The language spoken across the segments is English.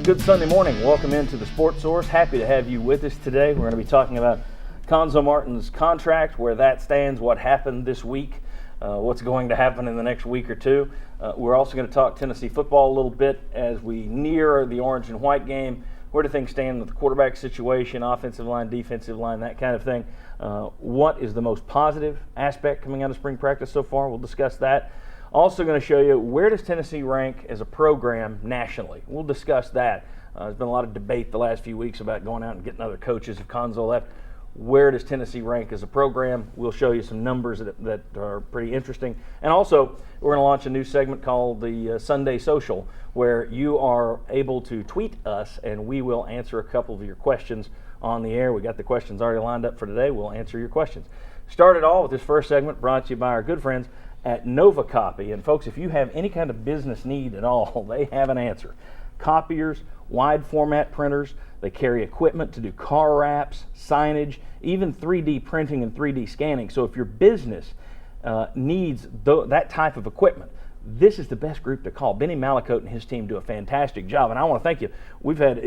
good Sunday morning. Welcome into the Sports Source. Happy to have you with us today. We're going to be talking about Cuonzo Martin's contract, where that stands, what happened this week, what's going to happen in the next week or two. We're also going to talk Tennessee football a little bit as we near the orange and white game. Where do things stand with the quarterback situation, offensive line, defensive line, that kind of thing? What is the most positive aspect coming out of spring practice so far? We'll discuss that. Also going to show you where does Tennessee rank as a program nationally. We'll discuss that. There's been a lot of debate the last few weeks about going out and getting other coaches if Cuonzo left. Where does Tennessee rank as a program? We'll show you some numbers that are pretty interesting. And also, we're going to launch a new segment called the Sunday Social, where you are able to tweet us and we will answer a couple of your questions on the air. We got the questions already lined up for today. We'll answer your questions. Started all with this first segment brought to you by our good friends at Nova Copy. And folks, if you have any kind of business need at all, they have an answer. Copiers, wide format printers, they carry equipment to do car wraps, signage, even 3D printing and 3D scanning. So if your business needs that type of equipment, this is the best group to call. Benny Malakote and his team do a fantastic job, and I want to thank you.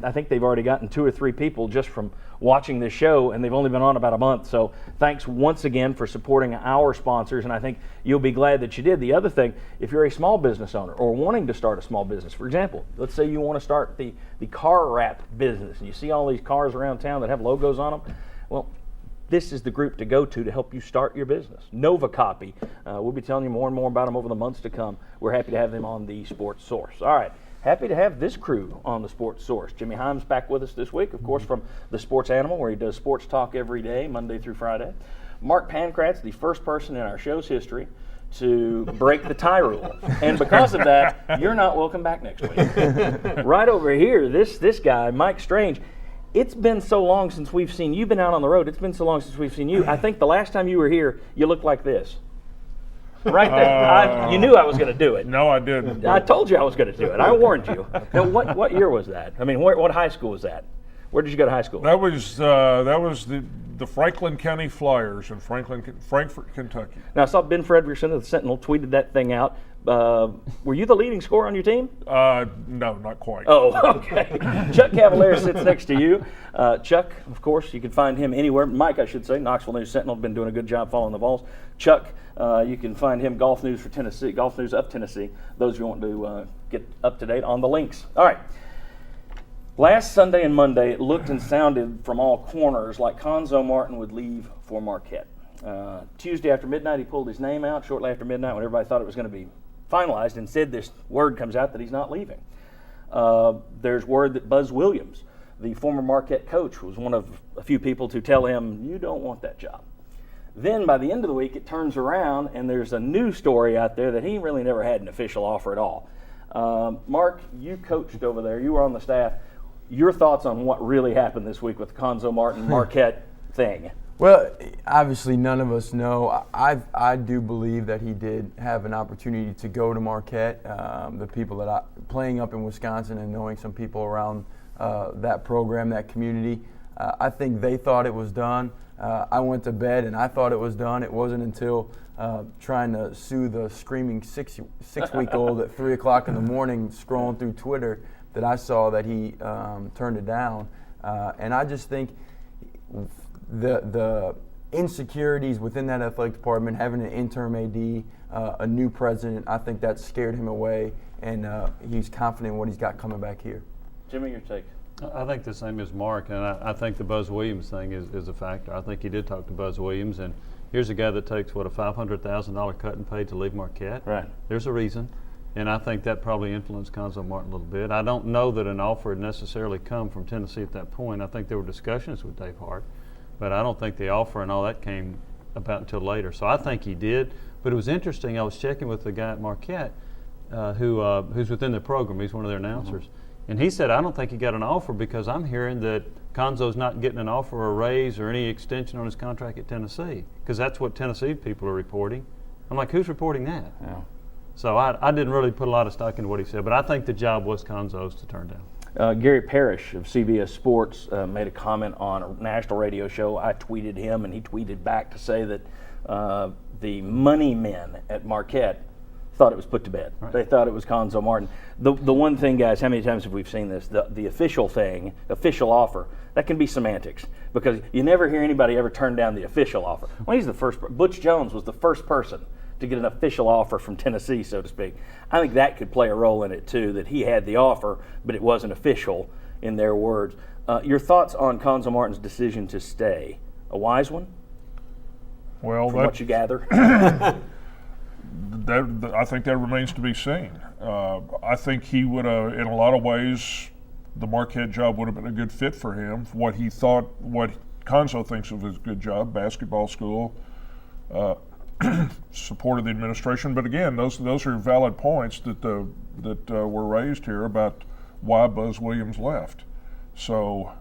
I think they've already gotten 2 or 3 people just from watching this show, and they've only been on about a month. So thanks once again for supporting our sponsors, and I think you'll be glad that you did. The other thing, if you're a small business owner or wanting to start a small business, for example, let's say you want to start the car wrap business, and you see all these cars around town that have logos on them. Well, this is the group to go to help you start your business. Nova Copy. We'll be telling you more and more about them over the months to come. We're happy to have them on the Sports Source. All right, happy to have this crew on the Sports Source. Jimmy Himes back with us this week, of course, from the Sports Animal, where he does sports talk every day, Monday through Friday. Mark Pankratz, the first person in our show's history to break the tie rule. And because of that, you're not welcome back next week. Right over here, this guy, Mike Strange. It's been so long since we've seen you. You've been out on the road. It's been so long since we've seen you. I think the last time you were here, you looked like this. Right there. You knew I was going to do it. No, I didn't. I told you I was going to do it. I warned you. Now, what year was that? I mean, what high school was that? Where did you go to high school? That was the Franklin County Flyers in Frankfort, Kentucky. Now, I saw Ben Fredrickson of the Sentinel tweeted that thing out. Were you the leading scorer on your team? No, not quite. Oh, okay. Chuck Cavalier sits next to you. Chuck, of course, you can find him anywhere. Mike, I should say, Knoxville News Sentinel, been doing a good job following the Vols. Chuck, you can find him Golf News for Tennessee, Golf News of Tennessee, those who want to get up to date on the links. All right. Last Sunday and Monday, it looked and sounded from all corners like Cuonzo Martin would leave for Marquette. Tuesday after midnight, he pulled his name out shortly after midnight when everybody thought it was going to be finalized. Instead, this word comes out that he's not leaving. There's word that Buzz Williams, the former Marquette coach, was one of a few people to tell him, you don't want that job. Then by the end of the week, it turns around and there's a new story out there that he really never had an official offer at all. Mark, you coached over there. You were on the staff. Your thoughts on what really happened this week with the Cuonzo Martin Marquette thing? Well, obviously none of us know. I do believe that he did have an opportunity to go to Marquette. The people that playing up in Wisconsin and knowing some people around that program, that community, I think they thought it was done. I went to bed and I thought it was done. It wasn't until trying to soothe the screaming six-week-old at 3 o'clock in the morning scrolling through Twitter that I saw that he turned it down. And I just think the insecurities within that athletic department, having an interim AD, a new president, I think that scared him away, and he's confident in what he's got coming back here. Jimmy, your take? I think the same as Mark, and I think the Buzz Williams thing is a factor. I think he did talk to Buzz Williams, and here's a guy that takes, a $500,000 cut and pay to leave Marquette. Right. There's a reason, and I think that probably influenced Cuonzo Martin a little bit. I don't know that an offer had necessarily come from Tennessee at that point. I think there were discussions with Dave Hart, but I don't think the offer and all that came about until later. So I think he did. But it was interesting. I was checking with the guy at Marquette who's within the program. He's one of their announcers. And he said, I don't think he got an offer because I'm hearing that Cuonzo's not getting an offer or a raise or any extension on his contract at Tennessee, because that's what Tennessee people are reporting. I'm like, who's reporting that? Yeah. So I didn't really put a lot of stock into what he said, but I think the job was Cuonzo's to turn down. Gary Parrish of CBS Sports made a comment on a national radio show. I tweeted him, and he tweeted back to say that the money men at Marquette thought it was put to bed. Right. They thought it was Cuonzo Martin. The one thing, guys, how many times have we seen this? The official thing, official offer, that can be semantics, because you never hear anybody ever turn down the official offer. Well, he's the first. Butch Jones was the first person to get an official offer from Tennessee, so to speak. I think that could play a role in it too, that he had the offer, but it wasn't official in their words. Your thoughts on Cuonzo Martin's decision to stay? A wise one, Well, from what you gather? I think that remains to be seen. I think he would have, in a lot of ways, the Marquette job would have been a good fit for him. What Cuonzo thinks of as a good job, basketball school, support of the administration. But again, those are valid points that were raised here about why Buzz Williams left. So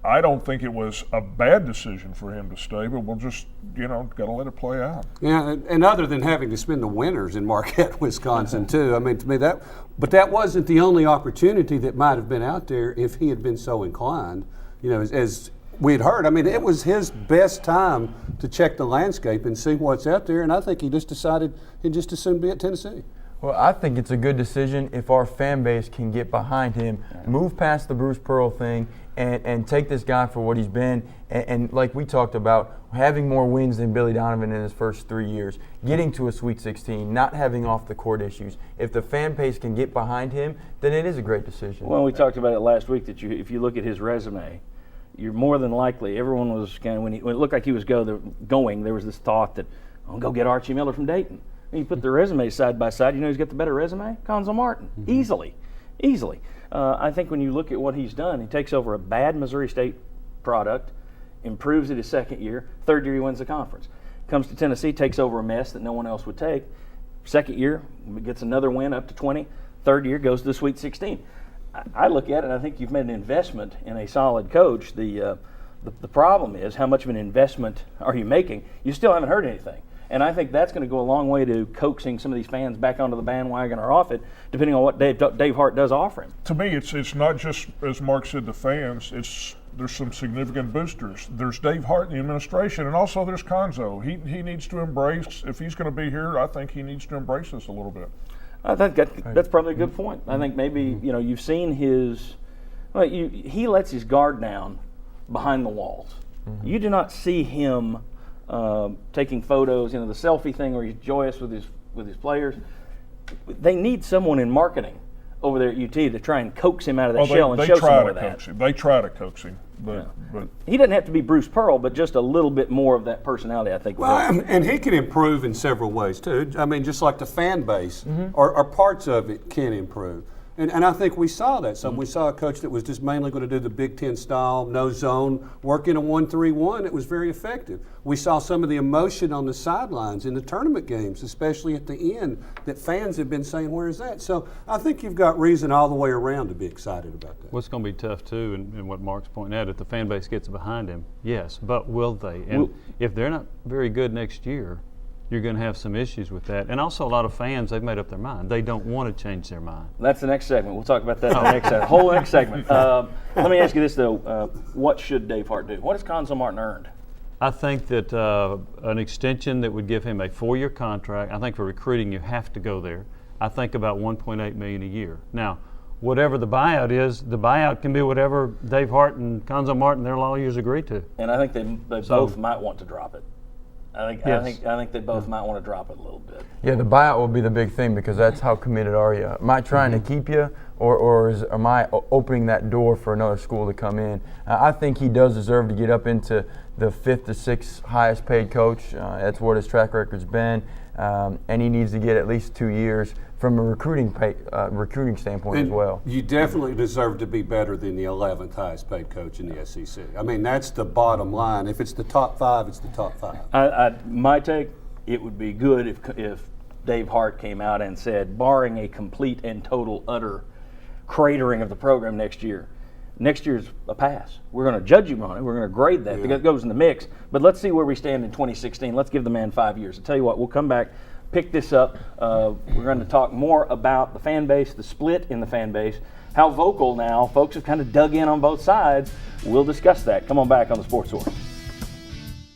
I don't think it was a bad decision for him to stay, but we'll just, got to let it play out. Yeah, and other than having to spend the winters in Marquette, Wisconsin, too. I mean, to me, that wasn't the only opportunity that might have been out there if he had been so inclined. As we had heard, I mean, it was his best time to check the landscape and see what's out there, and I think he just decided he'd just as soon be at Tennessee. Well, I think it's a good decision if our fan base can get behind him, move past the Bruce Pearl thing, and take this guy for what he's been. And like we talked about, having more wins than Billy Donovan in his first 3 years, getting to a Sweet 16, not having off-the-court issues. If the fan base can get behind him, then it is a great decision. Well, we talked about it last week that if you look at his resume, you're more than likely, everyone was kind of, when it looked like he was going, there was this thought that, I'll go get Archie Miller from Dayton. And you put the resumes side by side, who's got the better resume? Cuonzo Martin, easily. I think when you look at what he's done, he takes over a bad Missouri State product, improves it his second year, third year he wins the conference. Comes to Tennessee, takes over a mess that no one else would take. Second year, gets another win up to 20. Third year, goes to the Sweet 16. I look at it and I think you've made an investment in a solid coach. The problem is, how much of an investment are you making? You still haven't heard anything. And I think that's going to go a long way to coaxing some of these fans back onto the bandwagon or off it, depending on what Dave Hart does offer him. To me, it's not just, as Mark said, the fans. There's some significant boosters. There's Dave Hart in the administration, and also there's Cuonzo. He needs to embrace, if he's going to be here, I think he needs to embrace this a little bit. I think that's probably a good point. I think maybe, you've seen he lets his guard down behind the walls. Mm-hmm. You do not see him taking photos, the selfie thing where he's joyous with his players. They need someone in marketing over there at UT to try and coax him out of that shell and show some more of that. They try to coax him, but he doesn't have to be Bruce Pearl, but just a little bit more of that personality, I think. Well, and he can improve in several ways too. I mean, just like the fan base, or parts of it can improve. And I think we saw that. So we saw a coach that was just mainly going to do the Big Ten style, no zone, work in a 1-3-1. It was very effective. We saw some of the emotion on the sidelines in the tournament games, especially at the end, that fans have been saying, where is that? So I think you've got reason all the way around to be excited about that. What's going to be tough, too, and what Mark's pointing out, if the fan base gets behind him, yes, but will they? And if they're not very good next year, you're going to have some issues with that. And also a lot of fans, they've made up their mind. They don't want to change their mind. That's the next segment. We'll talk about that in the next segment. Whole next segment. Let me ask you this, though. What should Dave Hart do? What has Cuonzo Martin earned? I think that an extension that would give him a 4-year contract, I think for recruiting you have to go there. I think about $1.8 million a year. Now, whatever the buyout is, the buyout can be whatever Dave Hart and Cuonzo Martin, their lawyers agree to. And I think they both might want to drop it. I think they both might want to drop it a little bit. Yeah, the buyout will be the big thing, because that's how committed are you. Am I trying to keep you, or am I opening that door for another school to come in? I think he does deserve to get up into the 5th to 6th highest paid coach. That's what his track record's been, and he needs to get at least 2 years from a recruiting standpoint as well. You definitely deserve to be better than the 11th highest paid coach in the SEC. I mean, that's the bottom line. If it's the top 5, it's the top 5. My take, it would be good if Dave Hart came out and said, barring a complete and total utter cratering of the program next year's a pass. We're going to judge you on it. We're going to grade that. It goes in the mix. But let's see where we stand in 2016. Let's give the man 5 years. I'll tell you what, we'll come back, pick this up. We're going to talk more about the fan base, the split in the fan base, how vocal now folks have kind of dug in on both sides. We'll discuss that. Come on back on the Sports Source.